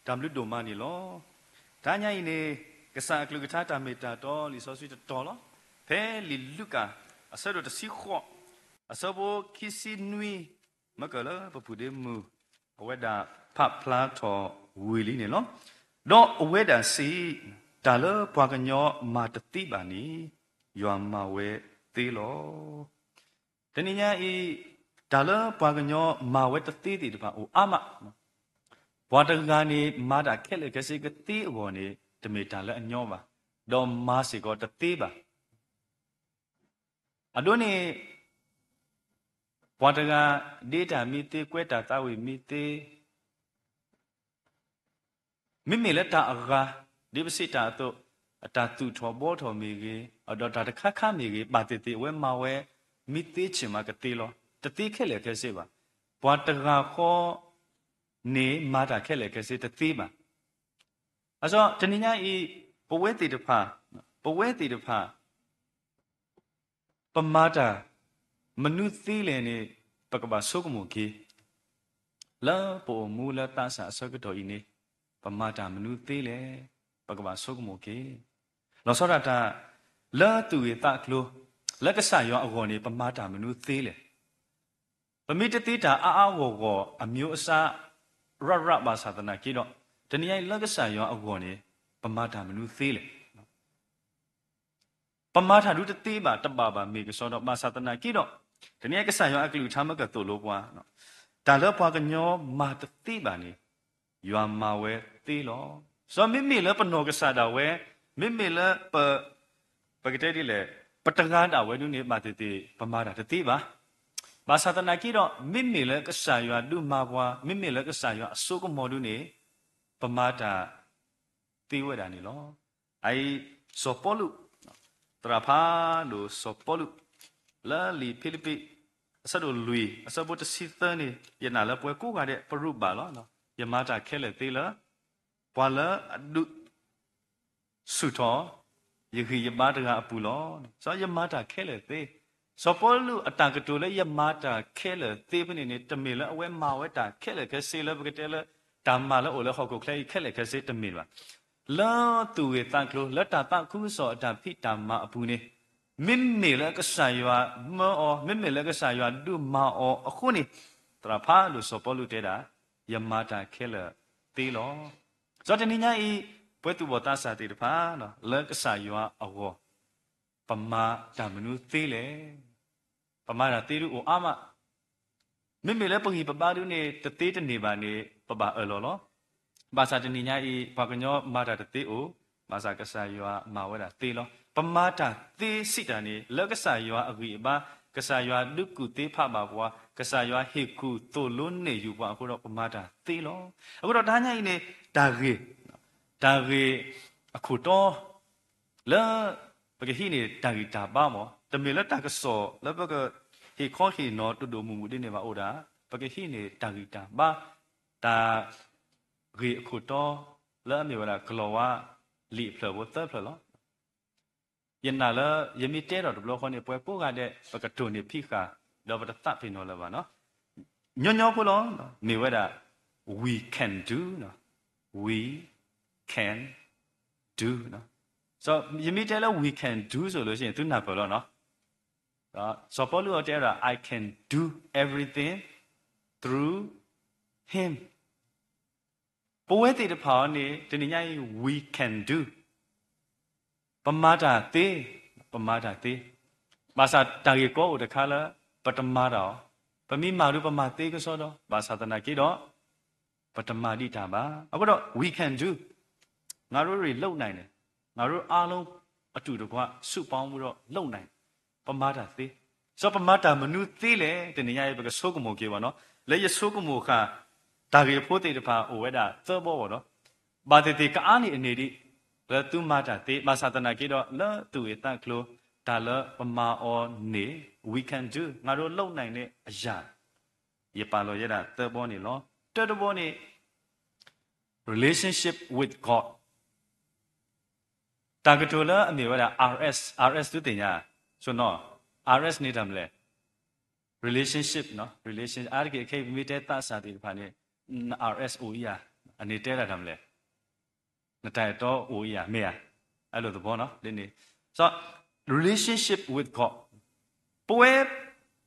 damlu domani lo tanya ini kesa klugata tameta to li sosu to lo pe li luka asado de sikho asabo kisi nui makala papude mu aweda papla to wili ne lo do aweda si dalo pwaganyo matati bani yama we ti lo teninya i dalo pwaganyo mawe tati ti ba o ama Wadagani mada kele kasi kati woni temita le anyoba do masi ko tatiba adoni wadaga data miti kweta tawi miti mimi le ta aga dibsita to atatu thobo tho migi ado ta khakha migi batiti we mawe miti chima kati lo tati kele kasi ba wadaga ko ne mata khele kese tati ba aso taninya I pawe ti de pha pamata manu thi le ne pakaba sokumu ki la po mu la ta sa sokato I ne pamata manu thi le pakaba sokumu ki lo so da ta la tu ye ta klo la ka sa yo ago ne pamata manu thi le pamiti ta a wo go amyo asa Rara basatana kido teniya lagasa yo agone pamata manu thile pamata du te ba tababa me ke so do basatana kido teniya kasa yo aklu thamaka to lo bwa no da lo bwa kanyo ma te ba ni yo ma we te lo so mimi le pano kasa da we mimi le pa kete di le pataga da we nu ni ma te pamata te ba Basatana kiro mimi le kesayua du mabwa mimi le kesayua suku modu ni pemata tiwe dani lo ai sopolu trapa do sopolu la li Philippi asado lui asabo te sita ni yana la pwe ku ga de paruba lo no yamata khele te la pwa la adu suto yhi yamata ga apu lo so yamata khele te Sopolu atangkatu le yamata kele tebni ni tamila awe mawe ta kele kese le bgetele tamala ole khoko klei kele kese tamila la tuwe tanklo la ta ta khu so ta phi tamma apu ni mimmi le kasaywa mo o mimmi le kasaywa du ma o akhu ni tra pha lu sopolu te da yamata kele te lo so tani nya I pwetu bota sa te pha no le kasaywa awo pama tamanu te le pamara tiru o ama mimi le pagi pabaru ne tete tene ba ne paba lo basa tani nya I paganyo mata tete o basa kasaywa mawada te lo pamata te sita ne le kasaywa agi ba kasaywa dukku te pha ba bwa kasaywa heku to lon ne yu ba ko ro pamata te lo ako ro da nya I ne da ge akhu to le pagi hi ne da gi ta ba mo tami la ta ka so la ba ka hi kho hi no tu do mu di ne ba o da pa ke hi ne ta gi ta ba ta ri khu to la mi wa la klo wa li phlo bo ta phlo lo yen na la yemi te do blo kho ne pwe po ga de pa ka tu ne phi kha do ba ta phi no la ba no nyo nyo pho lo mi wa da we can do no we can do no so yemi te la we can do so lo shin tu na pho lo no so Paulu otera I can do everything through him poete de pha ni teninya we can do pamata te basa tagi ko de khala patama da pami maru pamate ko so do basa tana ki do patama di ta ba ako do we can do nga ro ri lou nai ne nga ro a long atu de kwa su paung bu do lou nai pamata te so pamata manu te le teninya ye ba so ko mo ke ba no le ye so ko mo kha ta ge pho te de pha o weda so bo bo no ba te ka a ni ane di le tu mata te ba satana ke do la tu ye ta klo da la pama o ne we can do nga ro lou nai ne a ya ye pa lo ye da te bo ni lo te de bo ni relationship with God ta ga to la a me weda RS tu te nya so no RS နေတယ်မလဲ relationship နော် relation အားကဲခေမိတဲ့တာစာတိဖာနေ RSO ရ အနေတဲလာတယ်မလဲနှစ်တိုင်တော့အိုးရမေးအဲ့လိုသဘောနော်ဒီနေ့ဆို relationship with God ပွဲ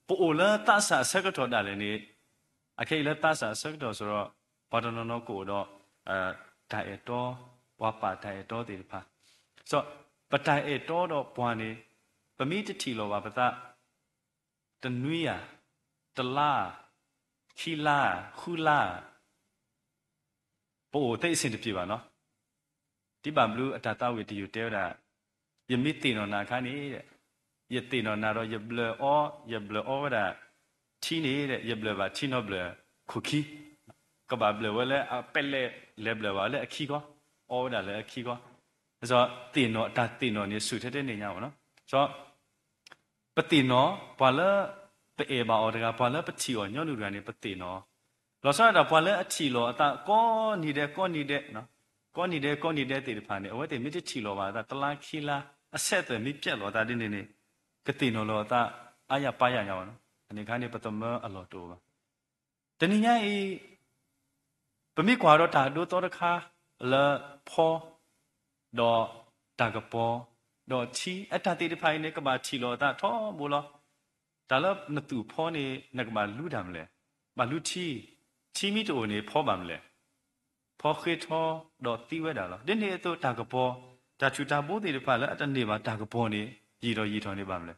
ပိုလာတဆာစကတော်တယ်လေအခေလာတဆာစကတော်ဆိုတော့ဘာတော်နော်ကိုတော့တိုင်တော့ဝါပါတိုင်တော့ဒီဖာဆိုပတိုင်တော့တော့ဘွားနေပမိတတီလောပါပသတနွေးရတလားခီလာခူလာပို့တဲ့အစဉ်တပြေပါနော်ဒီပါမလို့အတတဝေတီယူတဲတာယမိတင်တော်နာခါနေတဲ့ယတင်တော်နာတော့ယဘလအောဒါချီနေတဲ့ယဘလပါချီနောဘလခုခီကဘာဘလဝလဲအပက်လေလေဘလဝလဲအခီကောအောဒါလဲအခီကောဆိုတော့တင်တော်အတတင်တော်နေဆူထတဲ့နေညပါနော်ဆိုတော့ပတင်တော်ဘာလဲပေဘာအော်တကဘာလဲပချီော်ညော့လူတွေကနေပတင်တော်လောဆောတော့ဘာလဲအချီလောအတကောနေတဲ့နော်ကောနေတဲ့တေတဖာနေအဝဲတေမြစ်ချီလောပါဒါတလားခီလာအဆက်တယ်မိပြက်လောဒါဒီနေကတိနော်လောဒါအာရပါရညောင်းနော်အနေခါနေပတမအလောတိုပါတနည်းညာဤပမိကွာတော့တာတို့တော့တခါလာဖောတော့တာကပေါ်တော့ချီအတတေတဖာနေကဘာချီလောဒါထောမို့လောဒါလနတူဖောနေနကဘာလူဒမ်လေဘာလူချီမီတိုနေဖောပါမလဲဖောခေထောတော့တီးဝဲတာလားဒီနေ့တော့တာကပေါ်ဒါချူတာပိုးတွေဖာလဲအတနေ့မှာတာကပေါ်နေရီထော်နေပါမလဲ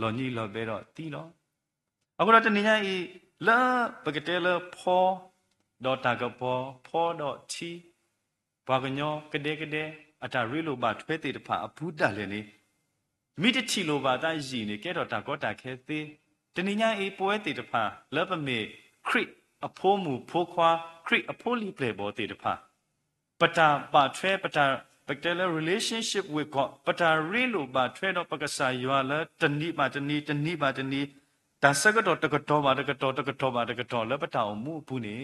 လော်ညီလော်ပဲတော့တီးတော့အခုတော့တနေ့ညဤလာပကတဲလဖောတော့တာကပေါ်ဖောတော့ချီဘာကညောကတဲ့အတာရီလိုပါထွဲတေတဖာအဘူးတာလည်းနေမိတချီလိုပါတာရည်နေကဲတော့တာကောတာခဲသေးတနေ့ညဤပွဲတေတဖာလပမေခရစ်အဖိုးမူဖိုးခွာခရစ်အဖိုးလီပလေဘောတေတဖာပတာပါထွဲပတာbacterial relationship with God ပတာရီလိုပါထွဲတော့ပကဆာရွာလဲတဏိပါတဏိဒါစကတော့တကတော့ပါလဲပတာအောင်မူဘူးနေ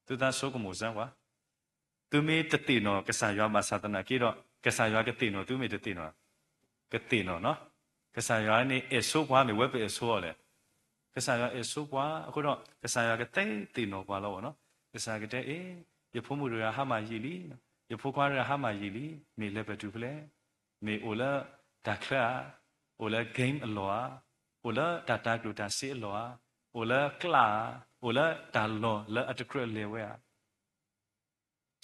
သူသားဆိုကမိုစံကွာသူမေတတိနော်ကဆာရွာမှာသာသနာကြီးတော့ကဆာရွာကတိနော်သူမေတတိနော်ကတိနော်ကဆာရွာနေအဆိုးကွာမေဝက်ပဲအဆိုးရလေကဆာရွာအဆိုးကွာအခုတော့ကဆာရွာကတိတိနော်ကွာလို့နော်ကဆာကတဲ့ရဖို့မှုတွေကဟာမယီလီရဖို့ခွာရဟာမယီလီမေလည်းပဲတူဖလဲမေအိုလာဒါခရာအိုလာဂိမ်းအလောအိုလာဒါတာကလူတာစီအလောအိုလာကလာအိုလာဒါလောလာအတခရလေဝဲ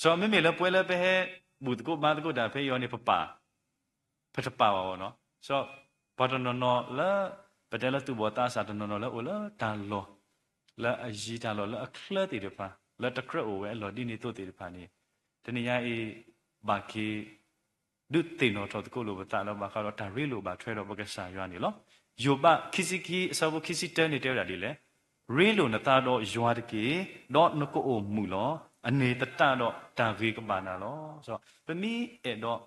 ဆိုမေလည်းပွဲလည်းပဲဘူတကိုဘာတကိုဒါဖေးယောနေပပဖတ်ပါဝနော်ဆိုဘာတနော်လာပတဲလာတူဘောတာစာတနော်လာအိုလာဒါလောလာအဂျီဒါလောလာအခလက်တီတဖာလာတခရအိုဝဲလောဒီနေတို့တီတဖာနေတနည်းအားဖြင့်ဘာကီဒုတိနောတော့ကိုလိုဘတာလောဘာခါတော့ဒါရီလိုဘာထွဲတော့ဘကဆာရွာနေလောယောဘခိစီကီအစဘခိစီတဲနေတဲ့တာဒီလေရီလိုနတာတော့ရွာတကေတော့နကိုအိုမူလောအနေတတတော့ဒါရီကပါနာလောဆိုတော့ပမီအဲ့တော့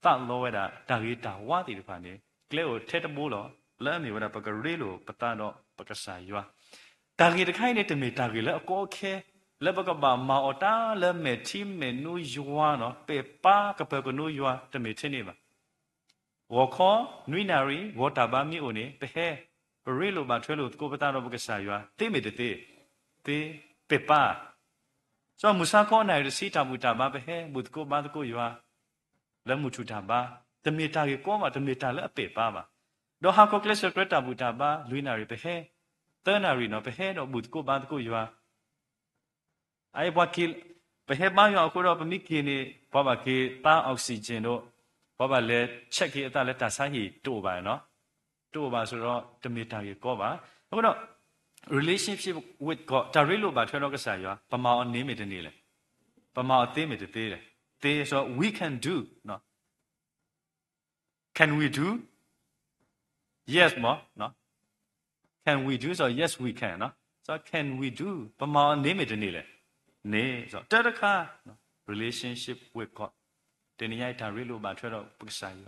တလောဝဲတာဒါရီတာဝါတီတဖာနေကလဲကိုထဲတမိုးလောလဲမေဝဒပကရီလိုပတာတော့ပကဆာရွာဒါရီတခိုင်းနေတမေဒါရီလဲအကောခဲလဲဘကဘာမာအတာလဲမေတီမေနူယွာနော်ပေပါကပကနူယွာတမေချင်းနေပါဝခောနွိနာရီဝတာဘာမီအိုနေပေဟဲရီလိုဘာထွဲလို့ကိုပတာတော့ဘကဆာယွာတိမေတေပေပါဆိုမူဆာခေါနိုင်ရစီတာမူတာဘာပေဟဲမူကိုဘာကိုယွာလဲမူချူတာဘာတမေတာရီကောမှာတမေတာလဲအပေပါပါတော့ဟာကိုကလစ်စကရတာမူတာဘာလွိနာရီပေဟဲတနာရီနော်ပေဟဲတော့မူကိုဘာကိုယွာai bwa kil pe he ba yo ko ro pa mi ki ni bwa ba ki ta oxygen do bwa ba le check ki ata le ta sa hi to ba no to ba so ro de meter ki ko ba ko no relationship with God တာရိလို့ပါထွဲတော့ကစားရွာပမာအနေမေတနေလေပမာအသေးမေတသေးတယ်သေးဆို we can do နော် can we do yes မနော် can we do so yes we can နော် so can we do ပမာအနေမေတနေလေနေဆိုတတခါ relationship with God တင်ရိုက်တာရိလို့ပါထွဲတော့ပက္ဆိုင်ရ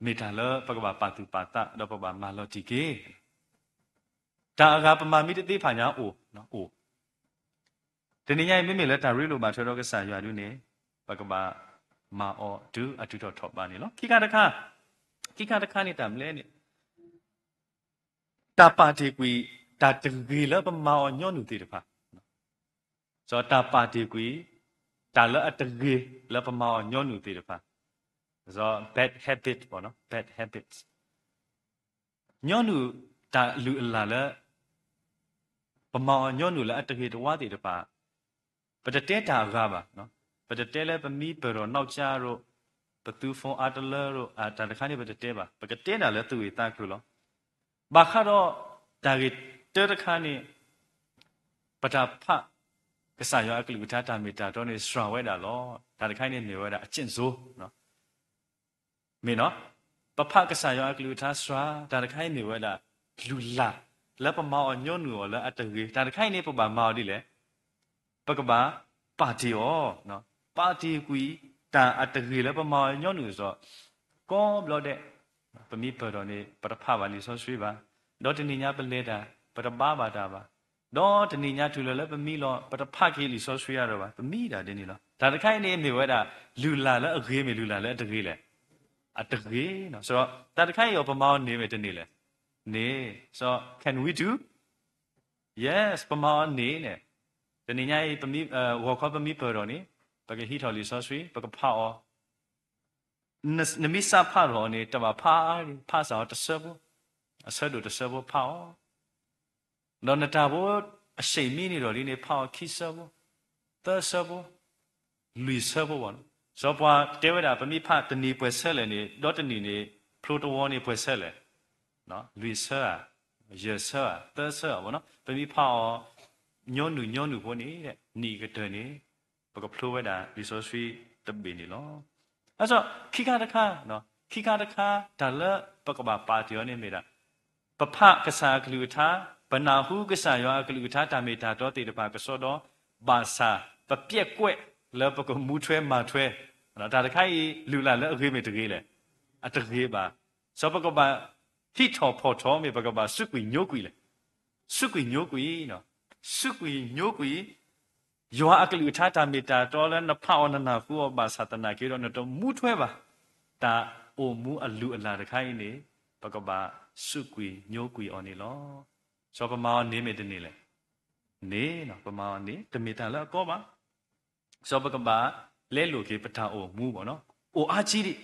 မေတ္တာလပကပပါတုပါတတော့ပပမာလောတိကေဒါကပမာမိတသိဖာညာအိုနော်အိုတင်ရိုက်မိမိလဲတာရိလို့ပါထွဲတော့ကဆာရယူနေပကပမာအောဒူအတူတော့ထောက်ပါနေနော်ခိကတခါနေတာမလဲနေတာပါတီကွီတာတဂီလပမာအောညောနုတိတဖာ so ta party kui ta le atagi le pamao nyonu ti de pa so bad habit bo no bad habits nyonu ta lu la le pamao nyonu le atagi de wa ti de pa but the data ga ba no but the tele pa mi pero nau cha ro pa tu phone atler ro ta de kha ni but the te ba but the te na le tu wi ta khu lo ba kha ro ta gi te de kha ni pa ta phaကစားရအကလူထားတာမီတာတော့နေစထရဝဲတာလောဒါတခိုင်းနေနေဝဲတာအကျင့်စိုးနော်မင်းနော်ပဖကစားရအကလူထားစထရာဒါတခိုင်းနေဝဲတာလူလာလက်ပမောညွန့်နူော်လက်အတကြီးဒါတခိုင်းနေပပမော်ဒီလေပကဘာပါတီဩနော်ပါတီကွီတာအတကြီးလက်ပမောညွန့်နူဆိုကောဘလို့တဲ့ပမိပတော်နေပရဖပါလီဆိုဆွေးပါတော့တနေညာပလဲတာပရပါပါတာပါတော့တနေညာထူလလည်းပမိလောပတဖခေလီဆောဆွေရတော့ပါပမိတာတင်းနေလောဒါတခိုင်းနေနေဝဲတာလူလာလည်းအခေးမေလူလာလည်းအတခေးလေအတခေးနော်ဆိုတော့ဒါတခိုင်းရောပမောင်းနေမယ်တနေလေနေဆို can we do yes ပမောင်းနေနဲ့တနေညာပမိဝါခေါ်ပမိပေါ်တော့နေပကဟီထော်လီဆောဆွေပကဖာအောနမိစာဖာရောနေတမဖာဖာဆောတဆဘအဆဒုတဆဘဖာအောတော့နတာဘောအရှိန်မီနေတော့ဒီနေဖောက်ခိဆဘောသဆဘောလူဆဘောဝန်စောပွားတဲဝဒပမိဖတနီပွဲဆက်လည်းနေတော့တနီနေဖလိုတိုဝနေပွဲဆက်လည်းနော်လူဆာယေဆာသဆဘောနော်ပမိဖောက်ညောနုဘောနေတဲ့နီကတဲ့နေပကဖလိုဝဒရီဆိုဆွီတဘီနေလောအဲ့ဆိုခိခါတခါနော်ခိခါတခါဒါလပကဘာပါတီယောနေမိတာပဖကစားကလူထားပနာဟုကဆာယောအကလူထားတာမေတာတော့တေတပါကစောတော့ဘာသာပပြက်ကွက်လောပကမူထွဲမာထွဲနော်ဒါတခိုင်လူလာလဲအခေးမေတကေးလေအတကေးပါစောပကပါဟိထောဖော်ထောမေပကပါစုကွီညိုကွီလေစုကွီညိုကွီနော်စုကွီညိုကွီယောအကလူထားတာမေတာတော့လဲနဖောနနာဖူဘာသာတနာကေတော့တော့မူထွဲပါဒါအိုမူအလူအလာတခိုင်နေပကပါစုကွီညိုကွီအော်နေလောစောပမာနေမေတနေလေနေနော်ပမာနေတမေတာလည်းကောပါစောပကပါလဲလူကေပထာအိုမူပေါ့နော်အိုအာကြီးဒီ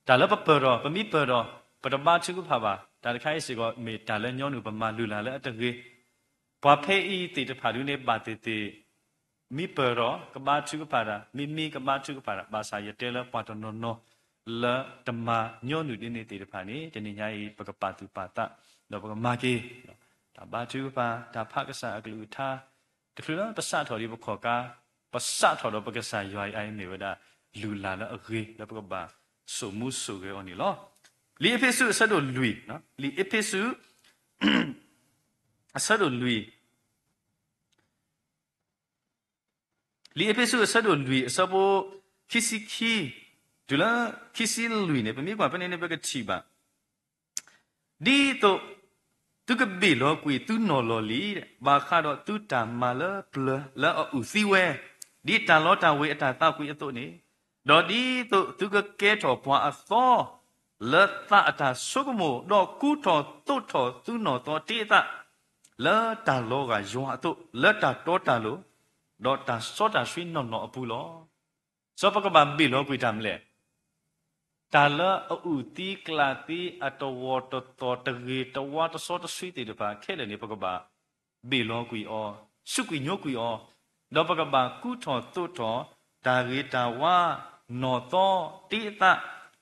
ဒါလည်းပပရောပမိပရောပတမချုဖာပါဒါတခိုင်းစီကမေတာလည်းညောနုပမာလူလာလည်းအတကေဘွာဖေးဤတေတဖာလူနေပါတေတေမိပရောကဘာချုဖာရာမိကဘာချုဖာရာဘာသာရတဲလပတ်တနောနောလာတမညောနုဒီနေတေတဖာနေတနေညာဤပကပတုပါတတော့ပကမာကေဒါဘာသူပါဒါဖကဆာအကလူထားတခုလုံးပစထော်ဒီဘခေါ်ကာပစထော်တော့ပကဆာရွာအိုင်းနေဝဒလူလာလအဂေလပကဘာဆုမှုဆုကေအော်နီလောလီအဖေဆုအဆက်တို့လူနော်လီအဖေဆုအဆက်တို့လူလီအဖေဆုအဆက်တို့လူအစဘောခီစီခီဒူလာခီစီလူနေပမိကွာပနေနေပကချီပါဒီတော့သူကဘီလောကွေသူနော်လောလီတဲ့ဘာခါတော့သူတာမာလပလလာအူစီဝဲဒီတန်လောတဝေအတာတောက်ကွေအတုနေတော့ဒီသူကကဲတော်ပွားအသောလသအတာဆုကမိုတော့ကူတော်တုတ်တော်သူနော်တော်တေသလတန်လောကယောအတုလတတော်တလို့တော့တစောတာဆွေးနော်နော်အပူလောစောပကဘာဘီလောကွေတမ်းလေတာလအူတီကလာတီအတဝတတော်တရေတဝတစောတဆွေးတေတပါခဲလေနေပကဘာဘီလောကွေအောစုကွေညိုကွေအောတော့ပကဘာကူတော်တုတ်တော်ဒါရေတာဝနော်တော်တိတ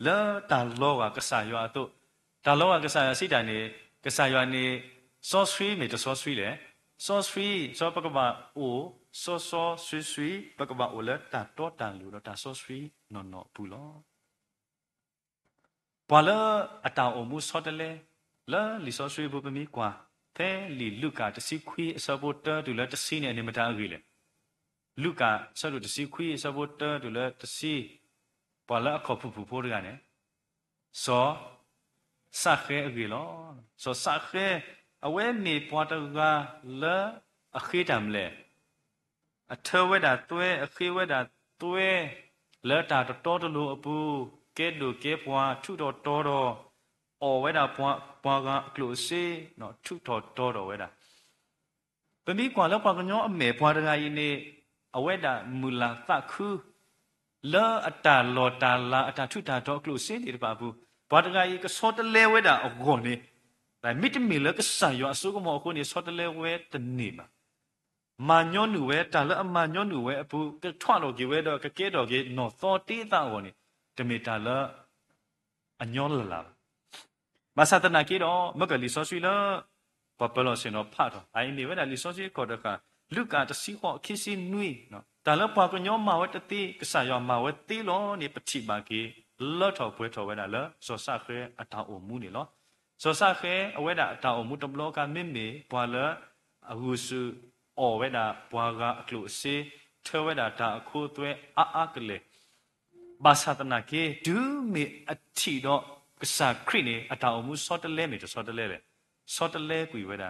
လောတာလောကဆာယောအတုတာလောကဆာယစိတန်နေကဆာယောနေစောဆွေးမေတစောဆွေးလေစောဆွေးစောပကဘာအိုစောဆွေးပကဘာအိုလေတာတော်တန်လူတော့တာစောဆွေးနော်နော်ဘူးလောပွာလအတောင်အမှုစောတလေလာလီစောဆွေးဘူးပမီကွာဖဲလီလူကာတစီခွေအစဘောတာဒူလာတစီနေနေမတာကြီးလေလူကာဆလူတစီခွေအစဘောတာဒူလာတစီပွာလအခေါ်ဖူဖိုးရကနေစောစခဲအကြီးလောစောစခဲအဝဲနေပွားတကလာအခေတမ်လေအထဝဲတာတွဲအခေဝဲတာတွဲလာတာတော်တလို့အပူကဲလူကဲပွားထုတော်တော်အော်ဝဲတာပွားကကလို့စေနော်ထုတော်တော်ဝဲတာပမိကွာလောက်ပွားကညောအမေပွားတကကြီးနေ အဝဲတာမူလာသခုလောအတာလောတာလာအတာထုတာတော့ကလို့စင်းနေပါဘူးဘာတကကြီးကစောတလဲဝဲတာအကောနေဒါမိတမီလကဆာယောအစုကမောခုနေစောတလဲဝဲတနေပါမာညောနူဝဲတာလအမာညောနူဝဲအပူကထွတ်လို့ကြီးဝဲတော့ကကဲတော့ကြီးနော်သောတေးတာကောနေတမီတာလအညောလာမဆတ်နာကြီးတော့မကလီဆောဆွီလပပလောစင်တော့ဖတ်တော့အိုင်းနေဝဲတာလီဆောဆွီခေါ်တော့ကလူကတစီဟောခီစီနွေနော်တာလပွားကညောမာဝဲတတိကဆာယောမာဝဲတေးလောနေပတိပါကြီးလော့ထော်ပွဲထော်ဝဲတာလစောစခဲအတောင်အမှုနေလောစောစခဲအဝဲတာအတောင်အမှုတဘလောကမင်းမေပွာလအဟုစုအော်ဝဲတာပွာကအကလို့စေထဲဝဲတာတာအခုသွဲအာကလေဘာသာတနာကေဒူမီအတီတော့ကစားခရိနေအတောင်အမှုစောတလဲမေစောတလဲလေစောတလဲကွေဝဲတာ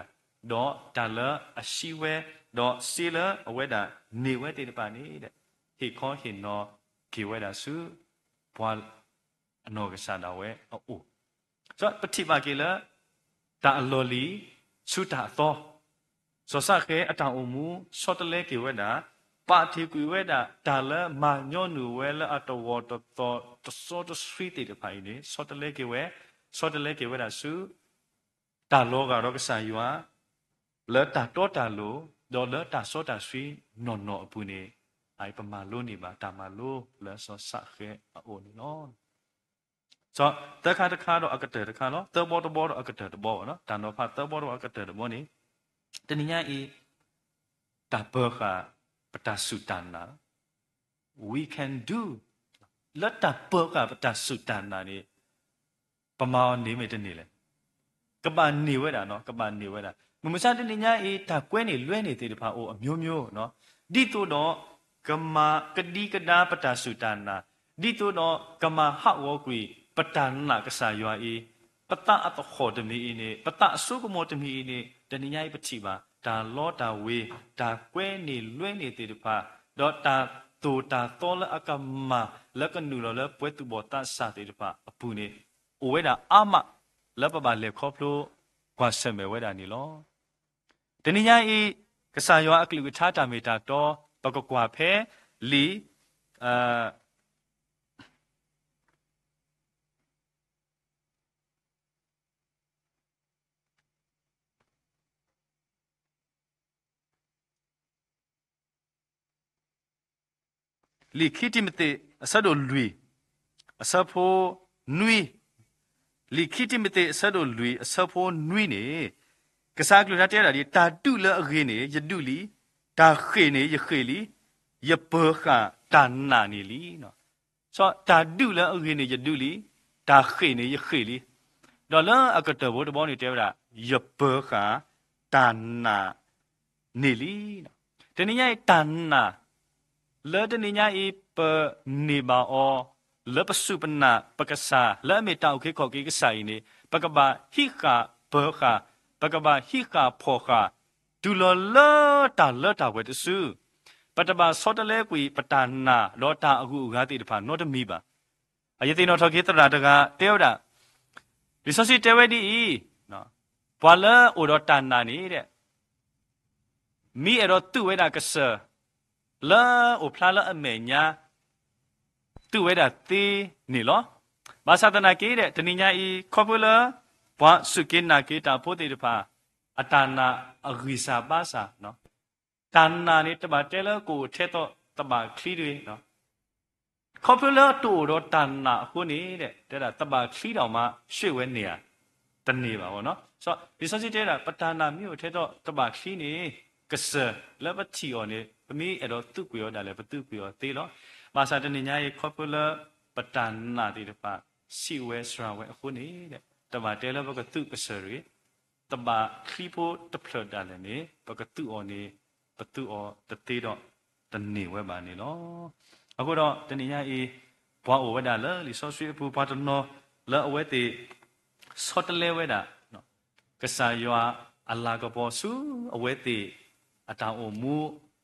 တော့တာလအရှိဝဲတော့စီလအဝဲတာနေဝဲတေတပါနေတဲ့ဟေခေါ်ဟင်နော်ကေဝဲတာစုဘွာအနောကစားတာဝဲအိုဆိုပတိပါကေလတာအလော်လီစုတာတော့စောစခဲအတောင်အမှုစောတလဲကေဝဲတာပါတိကွေဝဲတာတာလမာညောနူဝဲလအတော်ဝတ်တော်တစောတစဖီတေတပါနေစောတလဲကေဝဲစောတလဲကေဝဲတာစုတာလောကတော့ကစားယူဟာလဲတာတော့တာလို့ဒေါ်လာတာစောတာဆွေနော်နော်အပူနေအိုင်ပမာလို့နေပါတာမလို့လဲစောစခဲအိုနေနော်ဆိုတခါတော့အကတဲ့တခါနော်တဘောတော့အကတဲ့တဘောနော်တန်တော့ဖတ်တဘောတော့အကတဲ့တဘောနေတနည်းညာဤတာဘောခပတဆုတနာ we can do လက်တာဘောခပတဆုတနာနေပမာနေမေတနေလေကပနေဝဲတာနော်ကပနေဝဲတာမမစားတနေညာအေးဒါကွဲနေလွဲနေသေးတယ်ဖာအိုအမျိုးမျိုးနော်ဒီတို့တော့ကမာကတိကဒါပတဆုတနာဒီတို့တော့ကမာဟဝကွေပတနာကစားရွာအေးပတအတခေါ်တမီနေပတအစုကမောတမီနေတနေညာပတိပါဒါလောတာဝေဒါကွဲနေလွဲနေသေးတယ်ဖာတော့တာတူတာတော်လအကမလကနူလပွဲတူဘောတဆာသေးတယ်ဖာအပူနေအိုဝဲတာအမလပပါလေခေါဖလို့ကွာဆမေဝဲတာနေလောတနည်းညာဤကဆာယောအကလူကထားတာမေတာတော့ပကကွာဖဲလီလီခိတိမတေအဆဒိုလူအဆဖိုနွီလီခိတိမတေအဆဒိုလူအဆဖိုနွီနေကစားကလူတာတဲ့တာဒီတာတုလအခေနေယတုလီတာခေနေယခေလီယဘောခတာနာနေလီနော်ဆိုတာတုလအခေနေယတုလီတာခေနေယခေလီဒေါ်လာအကတဘောတဘောနေတဲ့တာယဘောခတာနာနေလီနော်တနည်းရဲ့တာနာလဲတနည်းရဲ့ပနေပါအောလပစုပနာပကဆာလဲမေတောက်ခေခေါ်ကေကဆိုင်နေပကဘာဟိခဘောခပကဘာဟိခဖောခဒူလောလတာဝဲတဆုပတဘာစောတလဲကွေပတနာလောတာအခုငါတိတဖာနောတမီပါအယတိနောထောကေတရာတကတေဝဒဒီဆိုစီတေဝဒီနော်ဘွာလာအိုရတနာနေတဲ့မိအရောသူဝဲတာကဆာလာအိုဖလာလာအမေညာသူဝဲတာတေးနေလောဘာသာတနာကေတဲ့တဏိညာဤခေါ်ပလာဘွာစုကိနာကေတာဖို့တေတဖာအတနာအဂိစာပါစာနော်တဏနာနေတပါတဲလကိုထဲတော့တပါခလီတွေနော်ခေါ်ပလာတူတော့တဏနာအခုနေတဲ့တဲ့တပါခလီတော်မှာရွှေ့ဝဲနေရတနေပါဘောနော်ဆိုတော့ဒီစစစ်တဲ့တာပတနာမြို့ထဲတော့တပါခလီနေကဆလဘချီော်နေပမီအဲ့တော့သူ့ကွေရောဒါလည်းဘသူ့ကွေရောသေးလို့မာစာတနေညာရဲ့ခေါ်ပလာပတနာတေတပါစီဝဲစရာဝဲအခုနေတဲ့တပါတဲလဘကသူ့ကဆရီတဘာခလီပိုတဖလဒါလည်းနေပကတူအော်နေပတူအော်တသေးတော့တနေဝဲပါနေလောအခုတော့တနေရအေးဘွားအိုဝဲတာလဲလီဆောဆွေပူပါတနောလဲအဝဲတေဆောတလဲဝဲတာနော်ကဆာယောအလာကဘောစုအဝဲတေအတောင်အိုမူ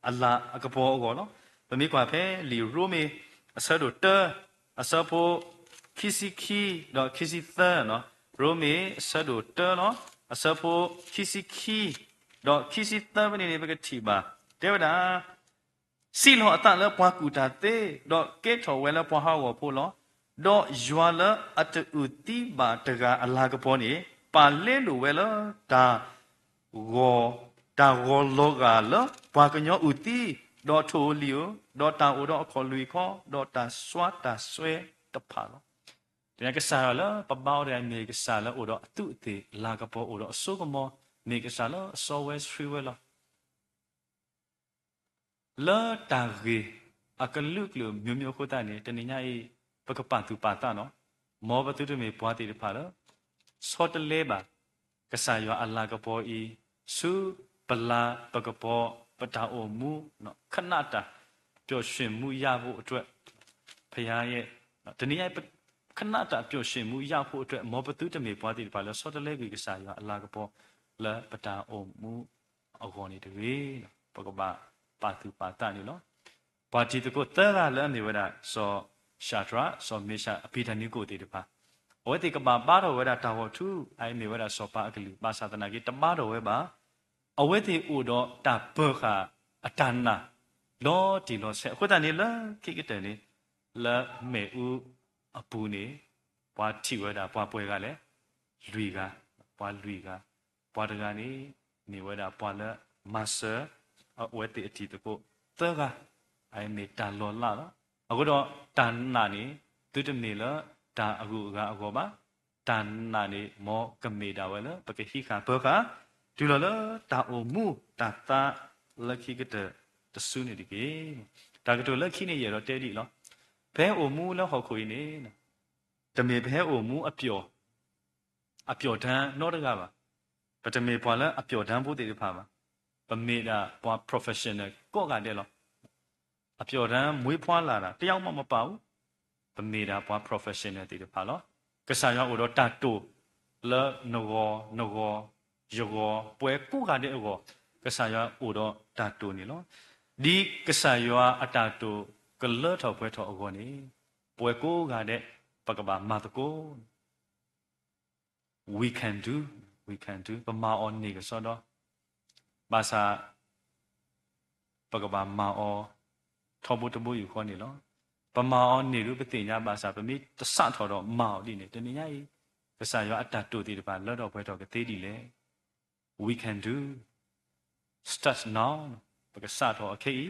အလာအကဘောအောနော်ပမိကွာဖဲလီရိုမေအဆဒိုတအဆဖိုခီစီခီတော့ခီစီသနော်ရိုမေအဆဒိုတနော်အစဖို့ခီစီခီတော့ခီစီတမနေနေပကတိပါတေဝဒ စီလောအတလပွားကူတာတဲ့တော့ကဲထော်ဝဲလပွားဟောဖို့လောတော့ယွာလအတူတီဘာတကအလာကပေါ်နေပါလဲလိုဝဲလဒါဂောဒါဂောလောကလပွားကညောဥတီတော့ထိုလီယတော့တာအိုတော့ခေါ်လူခေါ်တော့တာစွာတာဆွဲတဖာလောဒီကစားလပပောက်တဲ့နေကစားလအိုတော့အတူအသေးလာကပေါ်အိုတော့အစိုးကမောနေကစားလစောဝဲစထရီဝဲလောလာတာရီအကလုကလူမျိုးမျိုးခိုးတာနေတနေညာအေးပကပတူပါတာနော်မောဘတူတမေပွားတီတဖာလောစောတလဲပါကစားရအလာကပေါ်ဤစုပလာပကပေါ်ပတာအိုမူနော်ခဏတာပျော်ရွှင်မှုရဖို့အတွက်ဖရာရဲ့တနည်းအားခဏတာပျော်ရွှင်မှုရဖို့အတွက်မောဘတုတမေပွားတိပါလဲစောတလဲကြီးကစားရအလာကပေါ်လပတာအိုမူအခေါ်နေတယ်ပကပပါသူပါတနေနော်ဘာတီတကိုတဲလာလဲနေဝဒစောရှာထရာစောမေရှာအပိဓာနိကိုတေတပါဝေတိကပါပါတော်ဝဒတာဝထုအိုင်နေဝဒစောပါအကလူပါသဒနာကြီးတမတော်ဝဲပါအဝေတိဥတော်တာဘခအတန်နာလောဒီလောဆက်ခုတန်နေလခိကတဲ့နေလမေဥအပူနေပွားထိဝဲတာပွားပွဲကလည်းလွီကပွားလွီကပွားတကနေနေဝဲတာပွားလက်မဆာအဝေတိအတီတကိုသကအိုင်နေတာလောလာအခုတော့တန်နာနေသူတမေလဒါအခုကအကောပါတန်နာနေမောကမေတာဝဲလပကေဟိခါဘခဒီလောလတာအိုမူတာတာလက်ခိကတဲ့တဆူနေဒီကေဒါကတော့လက်ခိနေရတော့တဲဒီလောဘဲအိုမူလောက်ဟောခွေနေတမေဘဲအိုမူအပျော်တန်းနောတကပါပတမေပွာလအပျော်တန်းဖို့တည်ဖာပါပမေတာပွာ professional ကော့ကတဲ့လောအပျော်တန်းမွေးဖွားလာတာတယောက်မှမပါဘူးပမေတာပွာ professional တည်ဖာလောကစားရောက်တော့တတိုလနောယောပွဲကိုကတဲ့အောကစားရအိုတော့တာတိုနေလောဒီကစားရအတာတိုကလထော်ပွဲထော်အောနေပွဲကိုကတဲ့ပကဘာမာတကို we can do ပမာအောနေကစောတော့ဘာသာပကဘာမာအောထော်ဖို့တမှုယူခေါ်နေလောပမာအောနေလို့ပတိညာဘာသာပမိတဆထော်တော့မာအောဒီနေတနေညာကြီးကစားရအတာတိုဒီတပါလော့တော့ပွဲထော်ကသေးဒီလေ we can do start now because sato okay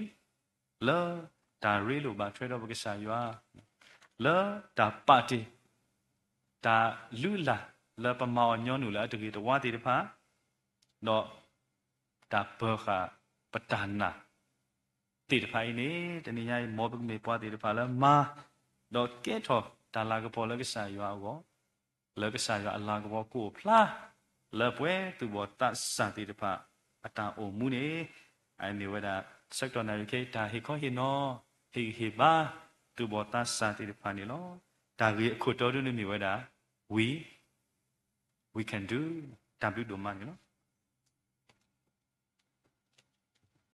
la da real ba trade of because you are la da party da lula la pa ma nyon nu la de wa ti de pha no da ba kha patana ti de pha ni de ni nyai mo ba me pwa ti de pha la ma do ke tho da la ko po la ka sa you are go la ka sa you Allah ko ko phla la pwe tu bo ta sa ti de pha ata o mu ne ai ni wa da sector na ke da he ko he no he ba tu bo ta sa ti de pha ni lo da ge khu to du ni mi wa da we can do da bu do man you know